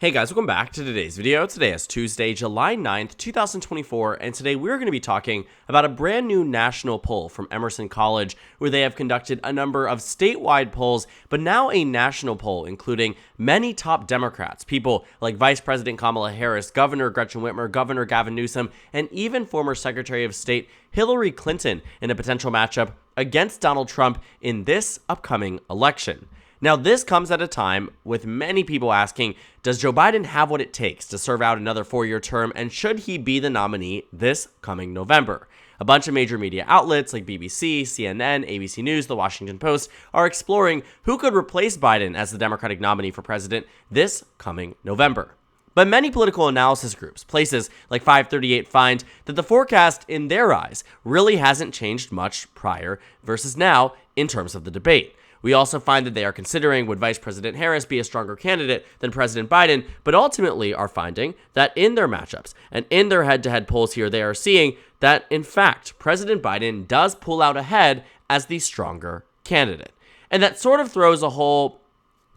Hey guys, welcome back to today's video. Today is Tuesday, July 9th, 2024, and today we're going to be talking about a brand new national poll from Emerson College, where they have conducted a number of statewide polls, but now a national poll, including many top Democrats, people like Vice President Kamala Harris, Governor Gretchen Whitmer, Governor Gavin Newsom, and even former Secretary of State Hillary Clinton in a potential matchup against Donald Trump in this upcoming election. Now, this comes at a time with many people asking, does Joe Biden have what it takes to serve out another 4-year term, and should he be the nominee this coming November? A bunch of major media outlets like BBC, CNN, ABC News, The Washington Post are exploring who could replace Biden as the Democratic nominee for president this coming November. But many political analysis groups, places like FiveThirtyEight, find that the forecast in their eyes really hasn't changed much prior versus now in terms of the debate. We also find that they are considering would Vice President Harris be a stronger candidate than President Biden, but ultimately are finding that in their matchups and in their head-to-head polls here, they are seeing that, in fact, President Biden does pull out ahead as the stronger candidate. And that sort of throws a whole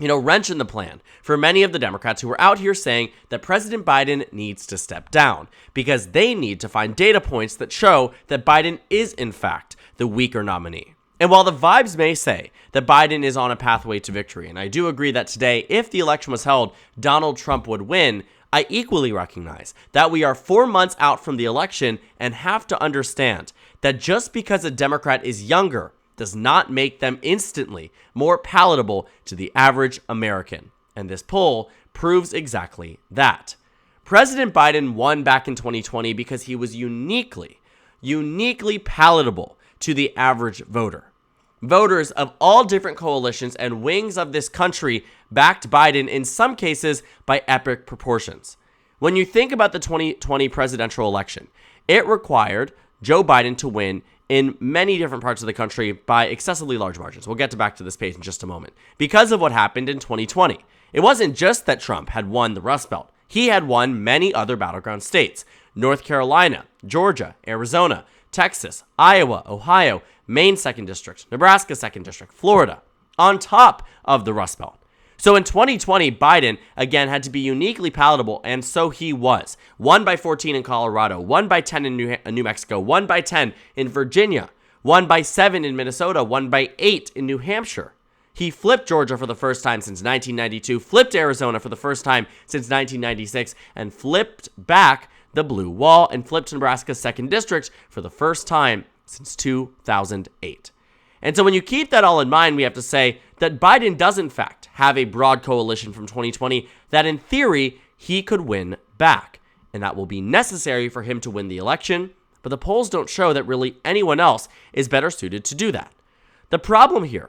wrench in the plan for many of the Democrats who are out here saying that President Biden needs to step down because they need to find data points that show that Biden is, in fact, the weaker nominee. And while the vibes may say that Biden is on a pathway to victory, and I do agree that today, if the election was held, Donald Trump would win, I equally recognize that we are 4 months out from the election and have to understand that just because a Democrat is younger does not make them instantly more palatable to the average American. And this poll proves exactly that. President Biden won back in 2020 because he was uniquely palatable to the average voter. Voters of all different coalitions and wings of this country backed Biden in some cases by epic proportions. When you think about the 2020 presidential election, it required Joe Biden to win in many different parts of the country by excessively large margins. We'll get back to this page in just a moment. Because of what happened in 2020, it wasn't just that Trump had won the Rust Belt. He had won many other battleground states: North Carolina, Georgia, Arizona, Texas, Iowa, Ohio, Maine 2nd District, Nebraska 2nd District, Florida, on top of the Rust Belt. So in 2020, Biden, again, had to be uniquely palatable, and so he was. Won by 14 in Colorado, won by 10 in New Mexico, won by 10 in Virginia, won by 7 in Minnesota, won by 8 in New Hampshire. He flipped Georgia for the first time since 1992, flipped Arizona for the first time since 1996, and flipped back the blue wall and flipped Nebraska's 2nd District for the first time since 2008. And so when you keep that all in mind, we have to say that Biden does in fact have a broad coalition from 2020 that in theory he could win back. And that will be necessary for him to win the election, but the polls don't show that really anyone else is better suited to do that. The problem here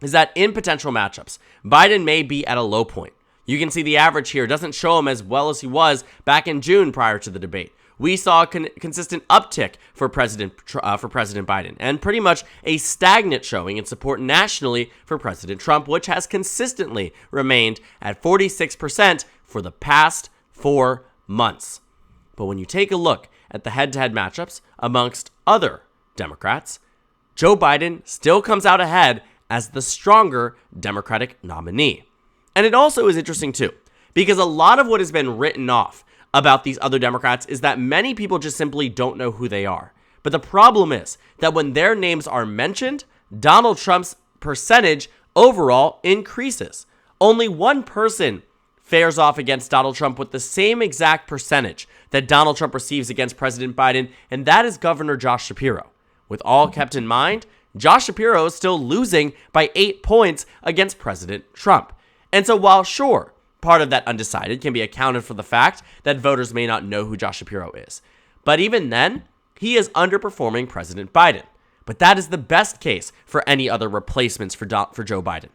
is that in potential matchups, Biden may be at a low point. You can see the average here doesn't show him as well as he was back in June prior to the debate. We saw a consistent uptick for President Biden, and pretty much a stagnant showing in support nationally for President Trump, which has consistently remained at 46% for the past 4 months. But when you take a look at the head-to-head matchups amongst other Democrats, Joe Biden still comes out ahead as the stronger Democratic nominee. And it also is interesting, too, because a lot of what has been written off about these other Democrats is that many people just simply don't know who they are. But the problem is that when their names are mentioned, Donald Trump's percentage overall increases. Only one person fares off against Donald Trump with the same exact percentage that Donald Trump receives against President Biden, and that is Governor Josh Shapiro. With all kept in mind, Josh Shapiro is still losing by 8 points against President Trump. And so while sure, part of that undecided can be accounted for the fact that voters may not know who Josh Shapiro is. But even then, he is underperforming President Biden. But that is the best case for any other replacements for Joe Biden.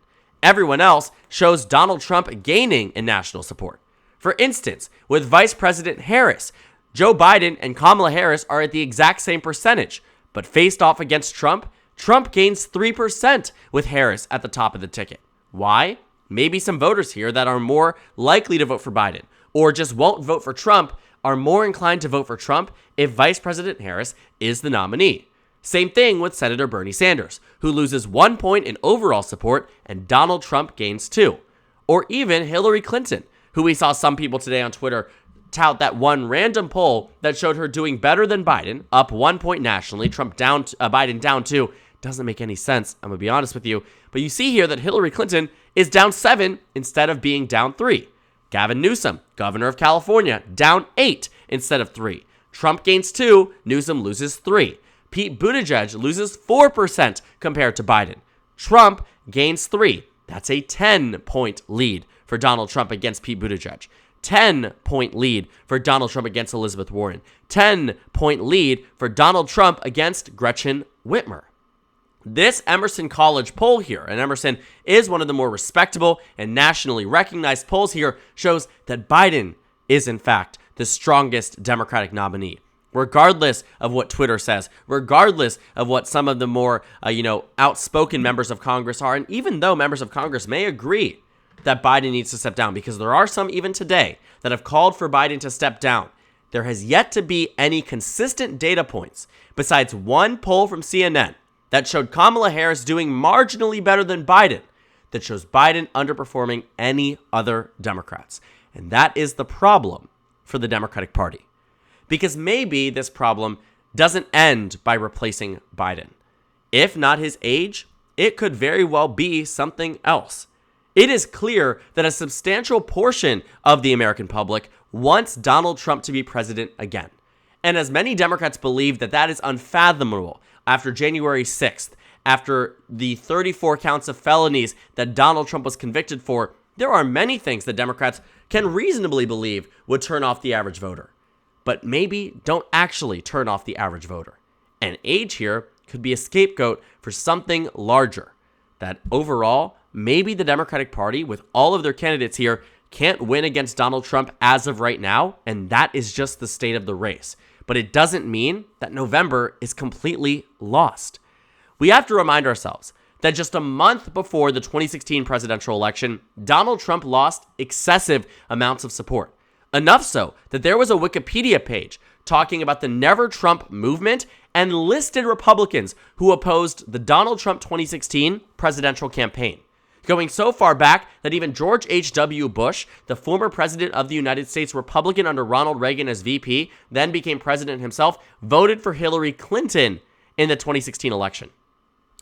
Everyone else shows Donald Trump gaining in national support. For instance, with Vice President Harris, Joe Biden and Kamala Harris are at the exact same percentage. But faced off against Trump, Trump gains 3% with Harris at the top of the ticket. Why? Maybe some voters here that are more likely to vote for Biden or just won't vote for Trump are more inclined to vote for Trump if Vice President Harris is the nominee. Same thing with Senator Bernie Sanders, who loses 1 point in overall support and Donald Trump gains 2. Or even Hillary Clinton, who we saw some people today on Twitter tout that one random poll that showed her doing better than Biden, up 1 point nationally, Trump down, Biden down 2. Doesn't make any sense, I'm going to be honest with you. But you see here that Hillary Clinton is down 7 instead of being down 3. Gavin Newsom, governor of California, down 8 instead of 3. Trump gains 2, Newsom loses 3. Pete Buttigieg loses 4% compared to Biden. Trump gains 3. That's a 10-point lead for Donald Trump against Pete Buttigieg. 10-point lead for Donald Trump against Elizabeth Warren. 10-point lead for Donald Trump against Gretchen Whitmer. This Emerson College poll here, and Emerson is one of the more respectable and nationally recognized polls here, shows that Biden is, in fact, the strongest Democratic nominee. Regardless of what Twitter says, regardless of what some of the more, outspoken members of Congress are, and even though members of Congress may agree that Biden needs to step down, because there are some even today that have called for Biden to step down, there has yet to be any consistent data points besides one poll from CNN that showed Kamala Harris doing marginally better than Biden, that shows Biden underperforming any other Democrats. And that is the problem for the Democratic Party. Because maybe this problem doesn't end by replacing Biden. If not his age, it could very well be something else. It is clear that a substantial portion of the American public wants Donald Trump to be president again. And as many Democrats believe that that is unfathomable after January 6th, after the 34 counts of felonies that Donald Trump was convicted for, there are many things that Democrats can reasonably believe would turn off the average voter, but maybe don't actually turn off the average voter. And age here could be a scapegoat for something larger, that overall, maybe the Democratic Party, with all of their candidates here, can't win against Donald Trump as of right now, and that is just the state of the race. But it doesn't mean that November is completely lost. We have to remind ourselves that just a month before the 2016 presidential election, Donald Trump lost excessive amounts of support. Enough so that there was a Wikipedia page talking about the Never Trump movement and listed Republicans who opposed the Donald Trump 2016 presidential campaign, going so far back that even George H.W. Bush, the former president of the United States, Republican under Ronald Reagan as VP, then became president himself, voted for Hillary Clinton in the 2016 election.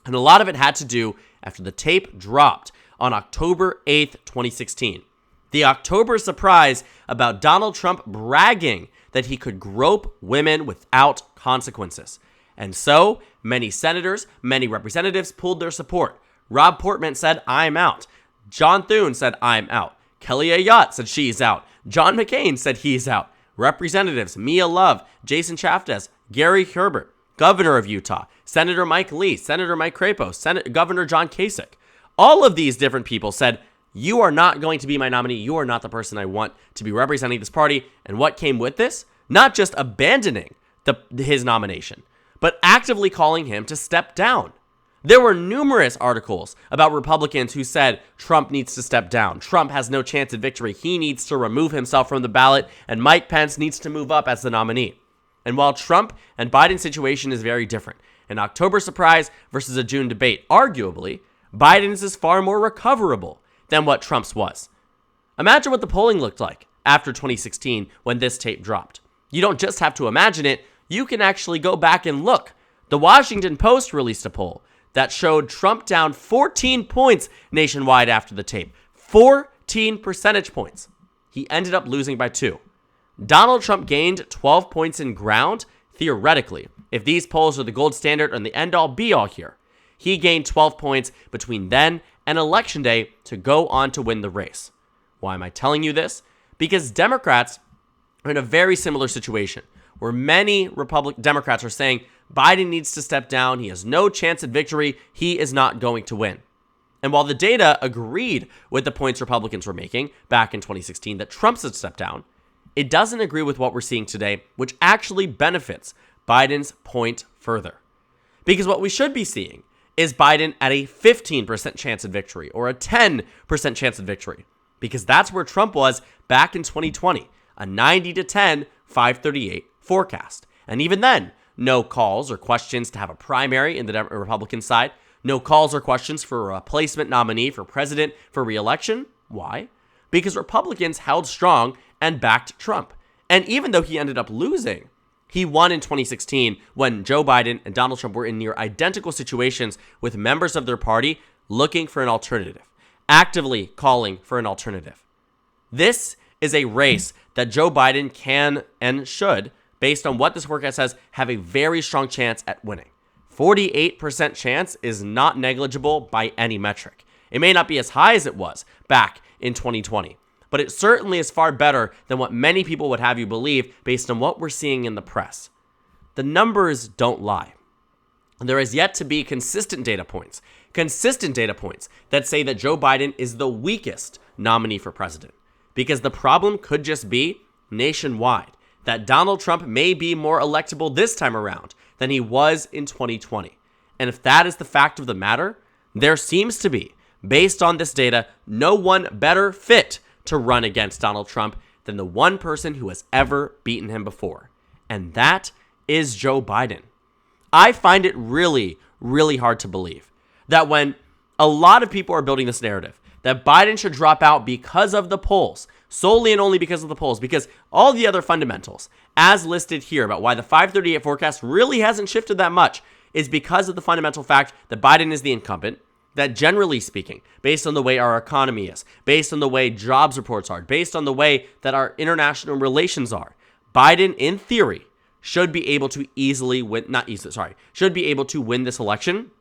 And a lot of it had to do after the tape dropped on October 8th, 2016. The October surprise about Donald Trump bragging that he could grope women without consequences. And so, many senators, many representatives pulled their support. Rob Portman said, "I'm out." John Thune said, "I'm out." Kelly Ayotte said she's out. John McCain said he's out. Representatives Mia Love, Jason Chaffetz, Gary Herbert, Governor of Utah, Senator Mike Lee, Senator Mike Crapo, Governor John Kasich. All of these different people said, "You are not going to be my nominee. You are not the person I want to be representing this party." And what came with this? Not just abandoning his nomination, but actively calling him to step down. There were numerous articles about Republicans who said Trump needs to step down. Trump has no chance at victory. He needs to remove himself from the ballot, and Mike Pence needs to move up as the nominee. And while Trump and Biden's situation is very different, an October surprise versus a June debate, arguably, Biden's is far more recoverable than what Trump's was. Imagine what the polling looked like after 2016 when this tape dropped. You don't just have to imagine it, you can actually go back and look. The Washington Post released a poll that showed Trump down 14 points nationwide after the tape. 14 percentage points. He ended up losing by 2. Donald Trump gained 12 points in ground, theoretically. If these polls are the gold standard and the end-all be-all here, he gained 12 points between then and Election Day to go on to win the race. Why am I telling you this? Because Democrats are in a very similar situation, where many Democrats are saying Biden needs to step down. He has no chance at victory. He is not going to win. And while the data agreed with the points Republicans were making back in 2016 that Trump should step down, it doesn't agree with what we're seeing today, which actually benefits Biden's point further. Because what we should be seeing is Biden at a 15% chance at victory or a 10% chance at victory, because that's where Trump was back in 2020, a 90-10 FiveThirtyEight forecast. And even then, no calls or questions to have a primary in the Republican side, no calls or questions for a replacement nominee for president for re-election. Why? because Republicans held strong and backed Trump. And even though he ended up losing, he won in 2016 when Joe Biden and Donald Trump were in near identical situations with members of their party looking for an alternative, actively calling for an alternative. This is a race that Joe Biden can and should, based on what this forecast says, have a very strong chance at winning. 48% chance is not negligible by any metric. It may not be as high as it was back in 2020, but it certainly is far better than what many people would have you believe based on what we're seeing in the press. The numbers don't lie. There is yet to be consistent data points that say that Joe Biden is the weakest nominee for president, because the problem could just be nationwide, that Donald Trump may be more electable this time around than he was in 2020. And if that is the fact of the matter, there seems to be, based on this data, no one better fit to run against Donald Trump than the one person who has ever beaten him before. And that is Joe Biden. I find it really, really hard to believe that when a lot of people are building this narrative that Biden should drop out because of the polls, solely and only because of the polls, because all the other fundamentals, as listed here about why the 538 forecast really hasn't shifted that much, is because of the fundamental fact that Biden is the incumbent, that generally speaking, based on the way our economy is, based on the way jobs reports are, based on the way that our international relations are, Biden, in theory, should be able to should be able to win this election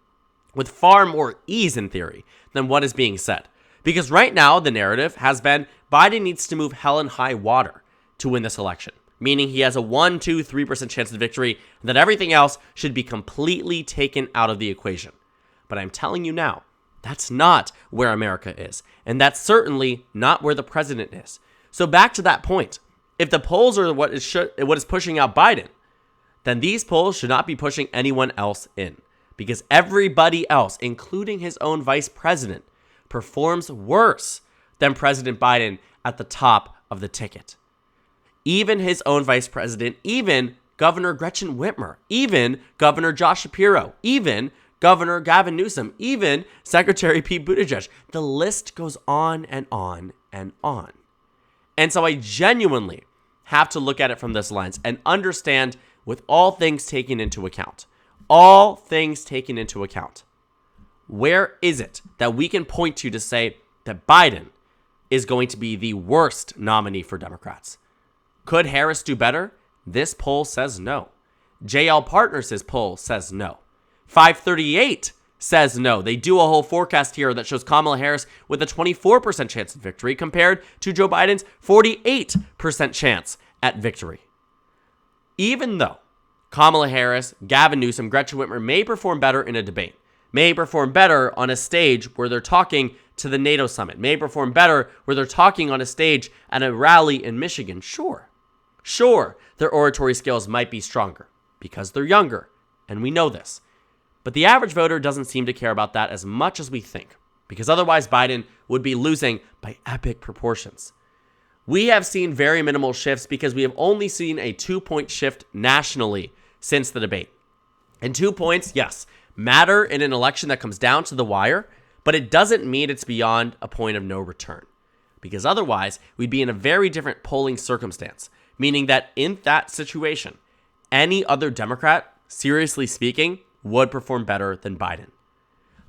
with far more ease in theory than what is being said. Because right now, the narrative has been Biden needs to move hell and high water to win this election, meaning he has a 1, 2, 3% chance of victory, and that everything else should be completely taken out of the equation. But I'm telling you now, that's not where America is, and that's certainly not where the president is. So back to that point, if the polls are what is pushing out Biden, then these polls should not be pushing anyone else in, because everybody else, including his own vice president, performs worse than President Biden at the top of the ticket. Even his own vice president, even Governor Gretchen Whitmer, even Governor Josh Shapiro, even Governor Gavin Newsom, even Secretary Pete Buttigieg. The list goes on and on and on. And so I genuinely have to look at it from this lens and understand, with all things taken into account, where is it that we can point to say that Biden is going to be the worst nominee for Democrats? Could Harris do better? This poll says no. JL Partners' poll says no. 538 says no. They do a whole forecast here that shows Kamala Harris with a 24% chance of victory compared to Joe Biden's 48% chance at victory. Even though Kamala Harris, Gavin Newsom, Gretchen Whitmer may perform better in a debate, may perform better on a stage where they're talking to the NATO summit, may perform better where they're talking on a stage at a rally in Michigan, sure, their oratory skills might be stronger because they're younger, and we know this. But the average voter doesn't seem to care about that as much as we think, because otherwise Biden would be losing by epic proportions. We have seen very minimal shifts because we have only seen a 2-point shift nationally since the debate. And 2 points, yes, matter in an election that comes down to the wire, but it doesn't mean it's beyond a point of no return, because otherwise we'd be in a very different polling circumstance, meaning that in that situation, any other Democrat, seriously speaking, would perform better than Biden.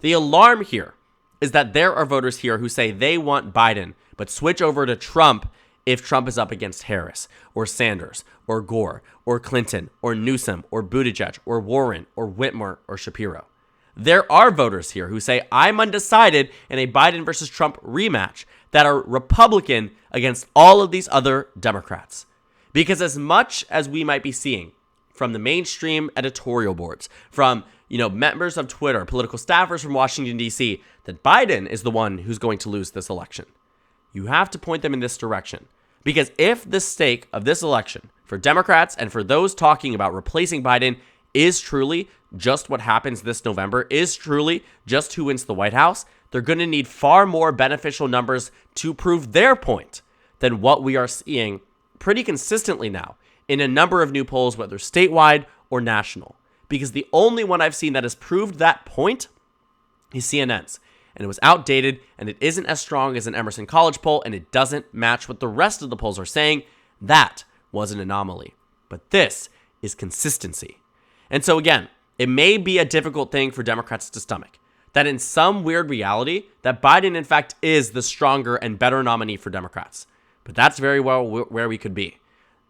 The alarm here is that there are voters here who say they want Biden, but switch over to Trump if Trump is up against Harris, or Sanders, or Gore, or Clinton, or Newsom, or Buttigieg, or Warren, or Whitmer, or Shapiro. There are voters here who say, I'm undecided in a Biden versus Trump rematch, that are Republican against all of these other Democrats. Because as much as we might be seeing from the mainstream editorial boards, from members of Twitter, political staffers from Washington, D.C., that Biden is the one who's going to lose this election, you have to point them in this direction. Because if the stake of this election for Democrats and for those talking about replacing Biden is truly just what happens this November, is truly just who wins the White House, they're going to need far more beneficial numbers to prove their point than what we are seeing pretty consistently now in a number of new polls, whether statewide or national. Because the only one I've seen that has proved that point is CNN's. and it was outdated, and it isn't as strong as an Emerson College poll, and it doesn't match what the rest of the polls are saying. That was an anomaly. But this is consistency. And so again, it may be a difficult thing for Democrats to stomach, that in some weird reality, that Biden in fact is the stronger and better nominee for Democrats. But that's very well where we could be.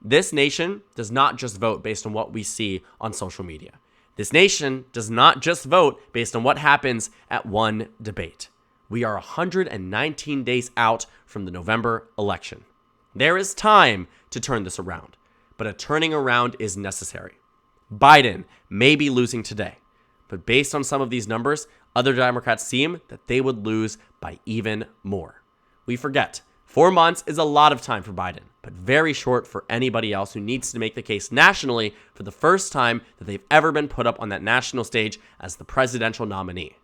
This nation does not just vote based on what we see on social media. This nation does not just vote based on what happens at one debate. We are 119 days out from the November election. There is time to turn this around, but a turning around is necessary. Biden may be losing today, but based on some of these numbers, other Democrats seem that they would lose by even more. We forget, 4 months is a lot of time for Biden, but very short for anybody else who needs to make the case nationally for the first time that they've ever been put up on that national stage as the presidential nominee.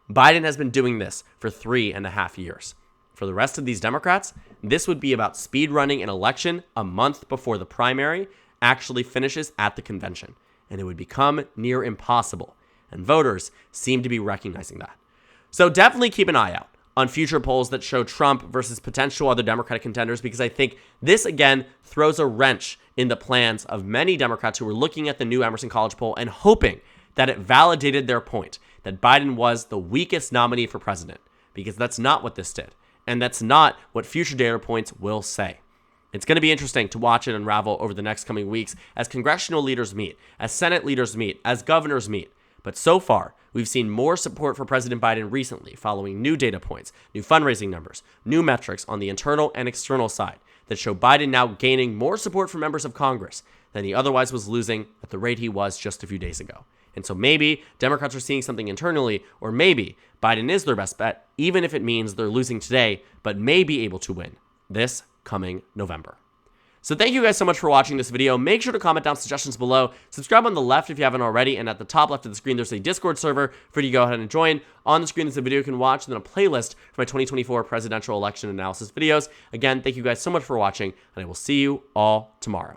Biden has been doing this for 3.5 years. For the rest of these Democrats, this would be about speed running an election a month before the primary actually finishes at the convention, and it would become near impossible, and voters seem to be recognizing that. So definitely keep an eye out on future polls that show Trump versus potential other Democratic contenders, because I think this, again, throws a wrench in the plans of many Democrats who were looking at the new Emerson College poll and hoping that it validated their point that Biden was the weakest nominee for president, because that's not what this did, and that's not what future data points will say. It's going to be interesting to watch it unravel over the next coming weeks as congressional leaders meet, as Senate leaders meet, as governors meet. But so far, we've seen more support for President Biden recently following new data points, new fundraising numbers, new metrics on the internal and external side that show Biden now gaining more support from members of Congress than he otherwise was losing at the rate he was just a few days ago. And so maybe Democrats are seeing something internally, or maybe Biden is their best bet, even if it means they're losing today, but may be able to win this coming November. So thank you guys so much for watching this video. Make sure to comment down suggestions below. Subscribe on the left if you haven't already. And at the top left of the screen, there's a Discord server for you to go ahead and join. On the screen, there's a video you can watch, and then a playlist for my 2024 presidential election analysis videos. Again, thank you guys so much for watching, and I will see you all tomorrow.